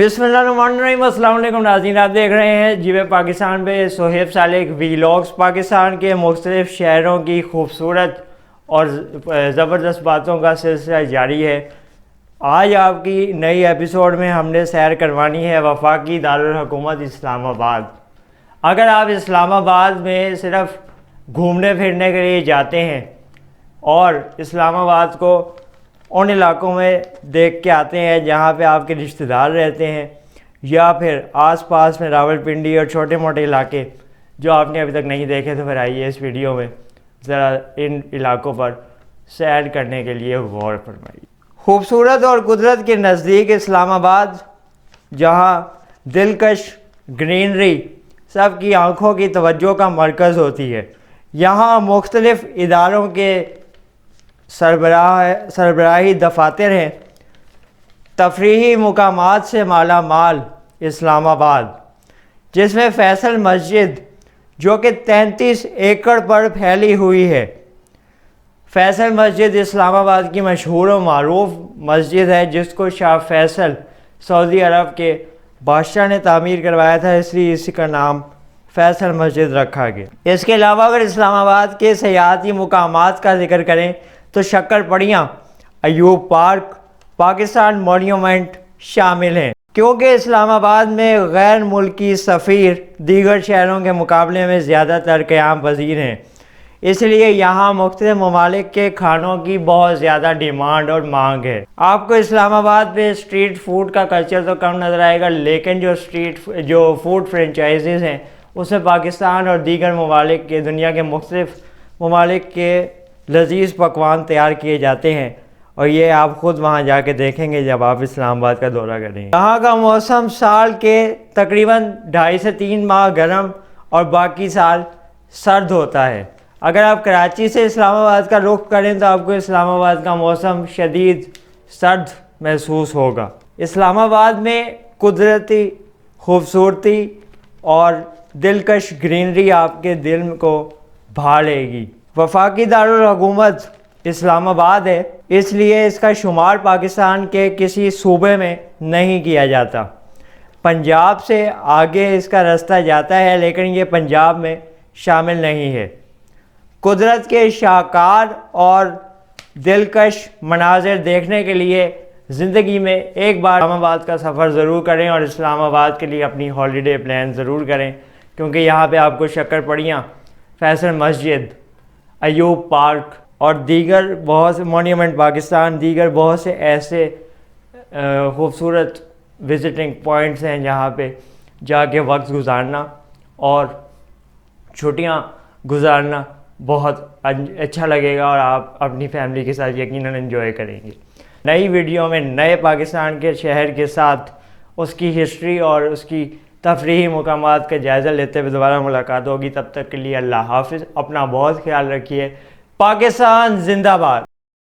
بسم اللہ الرحمن الرحیم۔ السلام علیکم ناظرین، آپ دیکھ رہے ہیں جیو پاکستان پہ صہیب صالح ویلاگز۔ پاکستان کے مختلف شہروں کی خوبصورت اور زبردست باتوں کا سلسلہ جاری ہے۔ آج آپ کی نئی ایپیسوڈ میں ہم نے سیر کروانی ہے وفاقی دارالحکومت اسلام آباد۔ اگر آپ اسلام آباد میں صرف گھومنے پھرنے کے لیے جاتے ہیں اور اسلام آباد کو ان علاقوں میں دیکھ کے آتے ہیں جہاں پہ آپ کے رشتہ دار رہتے ہیں، یا پھر آس پاس میں راولپنڈی اور چھوٹے موٹے علاقے جو آپ نے ابھی تک نہیں دیکھے، تو پھر آئیے اس ویڈیو میں ذرا ان علاقوں پر سیر کرنے کے لیے غور فرمائیے۔ خوبصورت اور قدرت کے نزدیک اسلام آباد، جہاں دلکش گرینری سب کی آنکھوں کی توجہ کا مرکز ہوتی ہے، یہاں مختلف اداروں کے سربراہی دفاتر ہیں۔ تفریحی مقامات سے مالا مال اسلام آباد، جس میں فیصل مسجد جو کہ 33 ایکڑ پر پھیلی ہوئی ہے۔ فیصل مسجد اسلام آباد کی مشہور و معروف مسجد ہے، جس کو شاہ فیصل سعودی عرب کے بادشاہ نے تعمیر کروایا تھا، اس لیے اسی کا نام فیصل مسجد رکھا گیا۔ اس کے علاوہ اگر اسلام آباد کے سیاحتی مقامات کا ذکر کریں تو شکر پڑیاں، ایوب پارک، پاکستان مونیومنٹ شامل ہیں۔ کیونکہ اسلام آباد میں غیر ملکی سفیر دیگر شہروں کے مقابلے میں زیادہ تر قیام پذیر ہیں، اس لیے یہاں مختلف ممالک کے کھانوں کی بہت زیادہ ڈیمانڈ اور مانگ ہے۔ آپ کو اسلام آباد میں اسٹریٹ فوڈ کا کلچر تو کم نظر آئے گا، لیکن جو فوڈ فرینچائزز ہیں اس میں پاکستان اور دیگر ممالک کے دنیا کے مختلف ممالک کے لذیذ پکوان تیار کیے جاتے ہیں، اور یہ آپ خود وہاں جا کے دیکھیں گے جب آپ اسلام آباد کا دورہ کریں گے۔ یہاں کا موسم سال کے تقریباً 2.5 سے 3 ماہ گرم اور باقی سال سرد ہوتا ہے۔ اگر آپ کراچی سے اسلام آباد کا رخ کریں تو آپ کو اسلام آباد کا موسم شدید سرد محسوس ہوگا۔ اسلام آباد میں قدرتی خوبصورتی اور دلکش گرینری آپ کے دل کو بھا لے گی۔ وفاقی دارالحکومت اسلام آباد ہے، اس لیے اس کا شمار پاکستان کے کسی صوبے میں نہیں کیا جاتا۔ پنجاب سے آگے اس کا راستہ جاتا ہے، لیکن یہ پنجاب میں شامل نہیں ہے۔ قدرت کے شاہکار اور دلکش مناظر دیکھنے کے لیے زندگی میں ایک بار اسلام آباد کا سفر ضرور کریں، اور اسلام آباد کے لیے اپنی ہالیڈے پلان ضرور کریں، کیونکہ یہاں پہ آپ کو شکر پڑیاں، فیصل مسجد، ایوب پارک اور دیگر بہت سے مونیومنٹ پاکستان، دیگر بہت سے ایسے خوبصورت وزٹنگ پوائنٹس ہیں جہاں پہ جا کے وقت گزارنا اور چھٹیاں گزارنا بہت اچھا لگے گا، اور آپ اپنی فیملی کے ساتھ یقیناً انجوائے کریں گے۔ نئی ویڈیو میں نئے پاکستان کے شہر کے ساتھ اس کی ہسٹری اور اس کی تفریحی مقامات کا جائزہ لیتے ہوئے دوبارہ ملاقات ہوگی۔ تب تک کے لیے اللہ حافظ، اپنا بہت خیال رکھیے۔ پاکستان زندہ باد۔